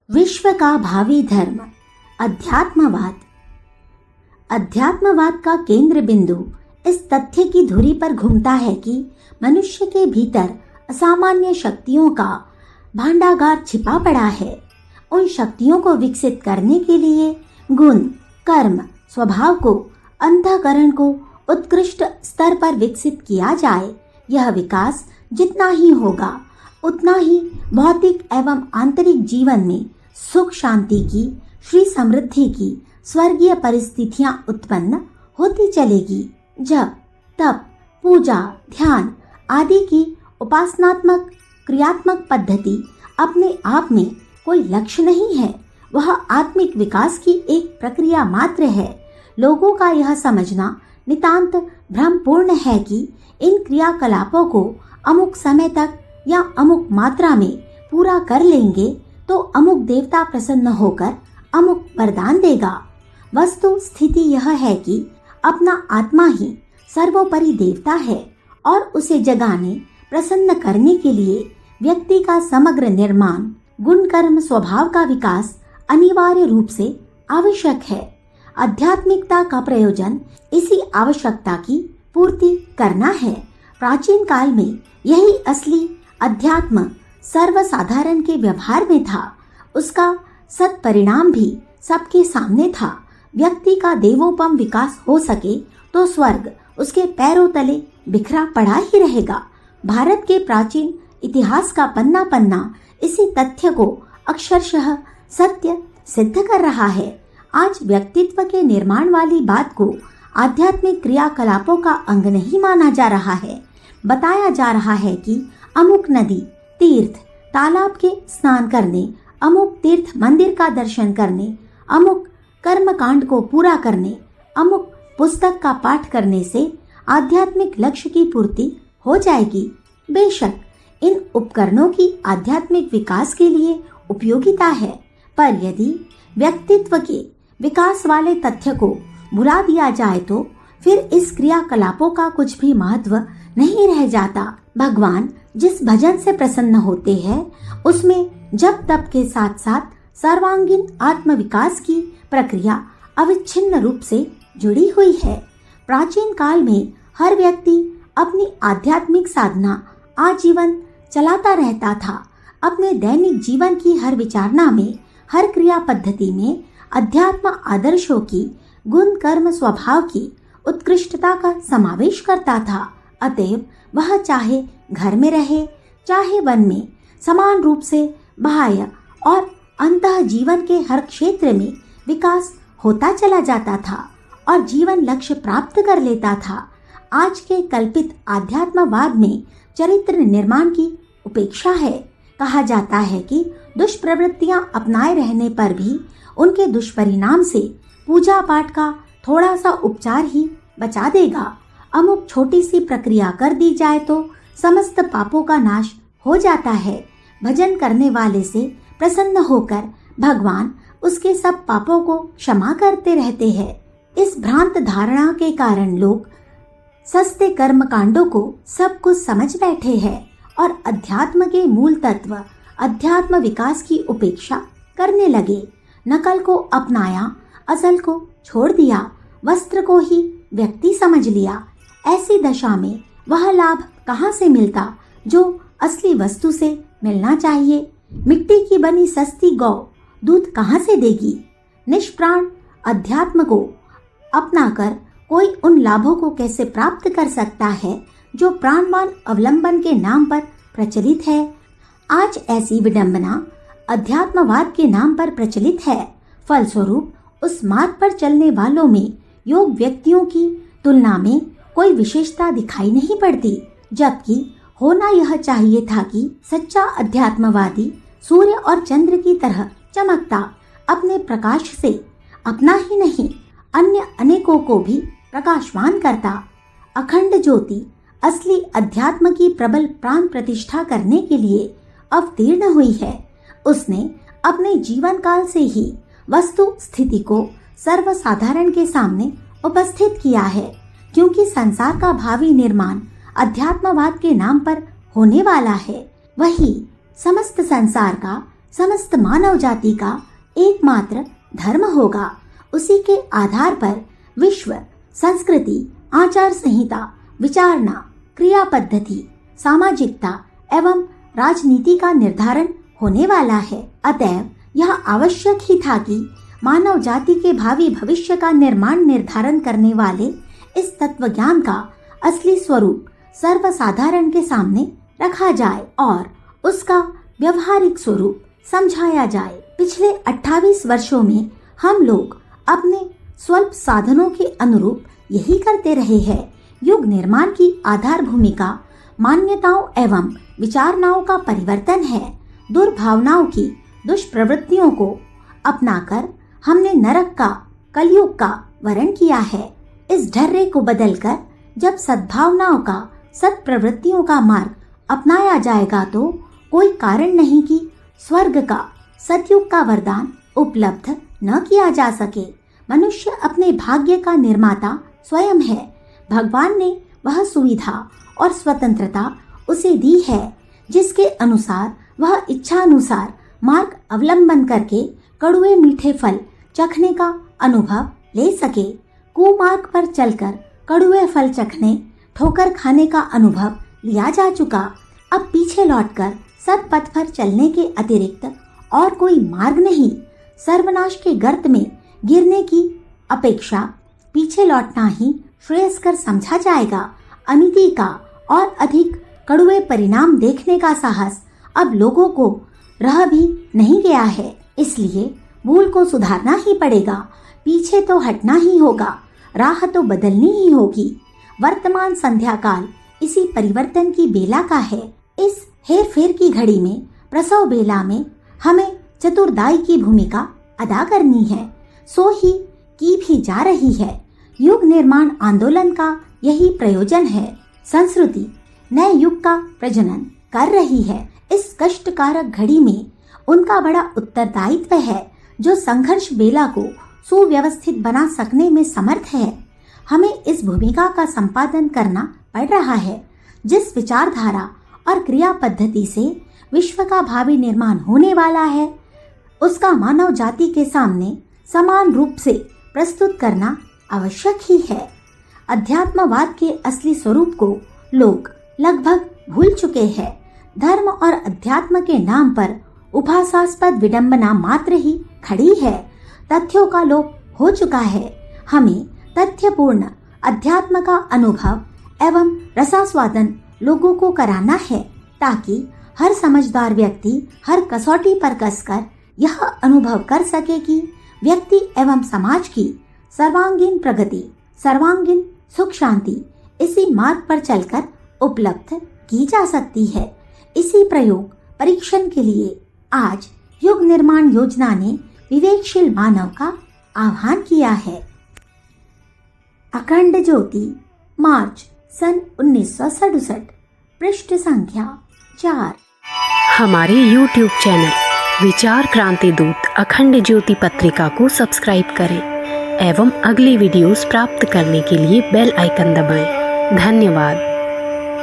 विश्व का भावी धर्म अध्यात्मवाद। अध्यात्मवाद का केंद्र बिंदु इस तथ्य की धुरी पर घूमता है कि मनुष्य के भीतर असामान्य शक्तियों का भांडागार छिपा पड़ा है। उन शक्तियों को विकसित करने के लिए गुण, कर्म, स्वभाव को, अंतःकरण को उत्कृष्ट स्तर पर विकसित किया जाए। यह विकास जितना ही होगा उतना ही भौतिक एवं आंतरिक जीवन में सुख शांति की, श्री समृद्धि की स्वर्गीय परिस्थितियां उत्पन्न होती चलेगी। जब तप, पूजा, ध्यान आदि की उपासनात्मक क्रियात्मक पद्धति अपने आप में कोई लक्ष्य नहीं है, वह आत्मिक विकास की एक प्रक्रिया मात्र है। लोगों का यह समझना नितांत भ्रमपूर्ण है कि इन क्रियाकलापों को अमुक समय तक या अमुक मात्रा में पूरा कर लेंगे तो अमुक देवता प्रसन्न होकर अमुक वरदान देगा। वस्तु स्थिति यह है कि अपना आत्मा ही सर्वोपरि देवता है और उसे जगाने, प्रसन्न करने के लिए व्यक्ति का समग्र निर्माण, गुण, कर्म, स्वभाव का विकास अनिवार्य रूप से आवश्यक है। आध्यात्मिकता का प्रयोजन इसी आवश्यकता की पूर्ति करना है। प्राचीन काल में यही असली अध्यात्म सर्वसाधारण के व्यवहार में था। उसका सत्परिणाम भी सबके सामने था। व्यक्ति का देवोपम विकास हो सके तो स्वर्ग उसके पैरों तले बिखरा पड़ा ही रहेगा। भारत के प्राचीन इतिहास का पन्ना पन्ना इसी तथ्य को अक्षरशः सत्य सिद्ध कर रहा है। आज व्यक्तित्व के निर्माण वाली बात को आध्यात्मिक क्रियाकलापों का अंग नहीं माना जा रहा है। बताया जा रहा है कि अमुक नदी, तीर्थ, तालाब के स्नान करने, अमुक तीर्थ मंदिर का दर्शन करने, अमुक कर्म कांड को पूरा करने, अमुक पुस्तक का पाठ करने से आध्यात्मिक लक्ष्य की पूर्ति हो जाएगी। बेशक इन उपकरणों की आध्यात्मिक विकास के लिए उपयोगिता है, पर यदि व्यक्तित्व के विकास वाले तथ्य को भुला दिया जाए तो फिर इस क्रियाकलापों का कुछ भी महत्व नहीं रह जाता। भगवान जिस भजन से प्रसन्न होते हैं उसमें जप तप के साथ साथ सर्वांगीण आत्म विकास की प्रक्रिया अविच्छिन्न रूप से जुड़ी हुई है। प्राचीन काल में हर व्यक्ति अपनी आध्यात्मिक साधना आजीवन चलाता रहता था। अपने दैनिक जीवन की हर विचारणा में, हर क्रिया पद्धति में अध्यात्म आदर्शों की, गुण, कर्म, स्वभाव की उत्कृष्टता का समावेश करता था। अतएव वह चाहे घर में रहे चाहे वन में समान रूप से बाह्य और अंतः जीवन के हर क्षेत्र में विकास होता चला जाता था और जीवन लक्ष्य प्राप्त कर लेता था। आज के कल्पित आध्यात्मवाद में चरित्र निर्माण की उपेक्षा है। कहा जाता है कि दुष्प्रवृत्तियां अपनाए रहने पर भी उनके दुष्परिणाम से पूजा पाठ का थोड़ा सा उपचार ही बचा देगा। अमुक छोटी सी प्रक्रिया कर दी जाए तो समस्त पापों का नाश हो जाता है। भजन करने वाले से प्रसन्न होकर भगवान उसके सब पापों को क्षमा करते रहते हैं। इस भ्रांत धारणा के कारण लोग सस्ते कर्म कांडों को सब कुछ समझ बैठे हैं और अध्यात्म के मूल तत्व अध्यात्म विकास की उपेक्षा करने लगे। नकल को अपनाया, असल को छोड़ दिया, वस्त्र को ही व्यक्ति समझ लिया। ऐसी दशा में वह लाभ कहाँ से मिलता जो असली वस्तु से मिलना चाहिए। मिट्टी की बनी सस्ती गौ दूध कहाँ से देगी। निष्प्राण अध्यात्म को अपनाकर कोई उन लाभों को कैसे प्राप्त कर सकता है जो प्राणवान अवलंबन के नाम पर प्रचलित है। आज ऐसी विडंबना अध्यात्मवाद के नाम पर प्रचलित है। फलस्वरूप उस मार्ग पर चलने वालों में योग व्यक्तियों की तुलना में कोई विशेषता दिखाई नहीं पड़ती, जबकि होना यह चाहिए था कि सच्चा अध्यात्मवादी सूर्य और चंद्र की तरह चमकता, अपने प्रकाश से अपना ही नहीं अन्य अनेकों को भी प्रकाशवान करता। अखंड ज्योति असली अध्यात्म की प्रबल प्राण प्रतिष्ठा करने के लिए अवतीर्ण हुई है। उसने अपने जीवन काल से ही वस्तु स्थिति को सर्वसाधारण के सामने उपस्थित किया है, क्योंकि संसार का भावी निर्माण अध्यात्मवाद के नाम पर होने वाला है। वही समस्त संसार का समस्त मानव जाति का एकमात्र धर्म होगा। उसी के आधार पर विश्व संस्कृति, आचार संहिता, विचारना, क्रिया पद्धति, सामाजिकता एवं राजनीति का निर्धारण होने वाला है। अतएव यह आवश्यक ही था कि मानव जाति के भावी भविष्य का निर्धारण करने वाले इस तत्व ज्ञान का असली स्वरूप सर्वसाधारण के सामने रखा जाए और उसका व्यवहारिक स्वरूप समझाया जाए। पिछले 28 वर्षों में हम लोग अपने स्वल्प साधनों के अनुरूप यही करते रहे हैं। युग निर्माण की आधार भूमिका मान्यताओं एवं विचारनाओं का परिवर्तन है। दुर्भावनाओं की दुष्प्रवृत्तियों को अपनाकर हमने नरक का, कलयुग का वर्ण किया है। इस ढर्रे को बदलकर जब सद्भावनाओं का, सत्प्रवृत्तियों का मार्ग अपनाया जाएगा तो कोई कारण नहीं कि स्वर्ग का, सतयुग का वरदान उपलब्ध न किया जा सके। मनुष्य अपने भाग्य का निर्माता स्वयं है। भगवान ने वह सुविधा और स्वतंत्रता उसे दी है जिसके अनुसार वह इच्छानुसार मार्ग अवलंबन करके कड़वे मीठे फल चखने का अनुभव ले सके। कुमार्ग पर चलकर कड़वे फल चखने, ठोकर खाने का अनुभव लिया जा चुका। अब पीछे लौटकर सत्पथ पर चलने के अतिरिक्त और कोई मार्ग नहीं। सर्वनाश के गर्त में गिरने की अपेक्षा पीछे लौटना ही श्रेयस्कर समझा जाएगा। अनिति का और अधिक कड़वे परिणाम देखने का साहस अब लोगों को रह भी नहीं गया है। इसलिए भूल को सुधारना ही पड़ेगा। पीछे तो हटना ही होगा, राह तो बदलनी ही होगी। वर्तमान संध्या काल इसी परिवर्तन की बेला का है। इस हेर फेर की घड़ी में, प्रसव बेला में हमें चतुर्दायी की भूमिका अदा करनी है। सो ही की भी जा रही है। युग निर्माण आंदोलन का यही प्रयोजन है। संस्कृति नए युग का प्रजनन कर रही है। इस कष्टकारक घड़ी में उनका बड़ा उत्तरदायित्व है जो संघर्ष बेला को सुव्यवस्थित बना सकने में समर्थ है। हमें इस भूमिका का संपादन करना पड़ रहा है। जिस विचारधारा और क्रिया पद्धति से विश्व का भावी निर्माण होने वाला है उसका मानव जाति के सामने समान रूप से प्रस्तुत करना आवश्यक ही है। अध्यात्मवाद के असली स्वरूप को लोग लगभग भूल चुके हैं। धर्म और अध्यात्म के नाम पर उपहासास्पद विडंबना मात्र ही खड़ी है। तथ्यों का लोप हो चुका है। हमें तथ्यपूर्ण अध्यात्म का अनुभव एवं रसास्वादन लोगों को कराना है ताकि हर समझदार व्यक्ति हर कसौटी पर कसकर यह अनुभव कर सके कि व्यक्ति एवं समाज की सर्वांगीण प्रगति, सर्वांगीण सुख शांति इसी मार्ग पर चलकर उपलब्ध की जा सकती है। इसी प्रयोग परीक्षण के लिए आज युग निर्माण योजना ने विवेकशील मानव का आह्वान किया है। अखंड ज्योति, मार्च सन 1967, पृष्ठ संख्या 4। हमारे YouTube चैनल विचार क्रांति दूत अखंड ज्योति पत्रिका को सब्सक्राइब करें एवं अगली वीडियोस प्राप्त करने के लिए बेल आइकन दबाएं। धन्यवाद।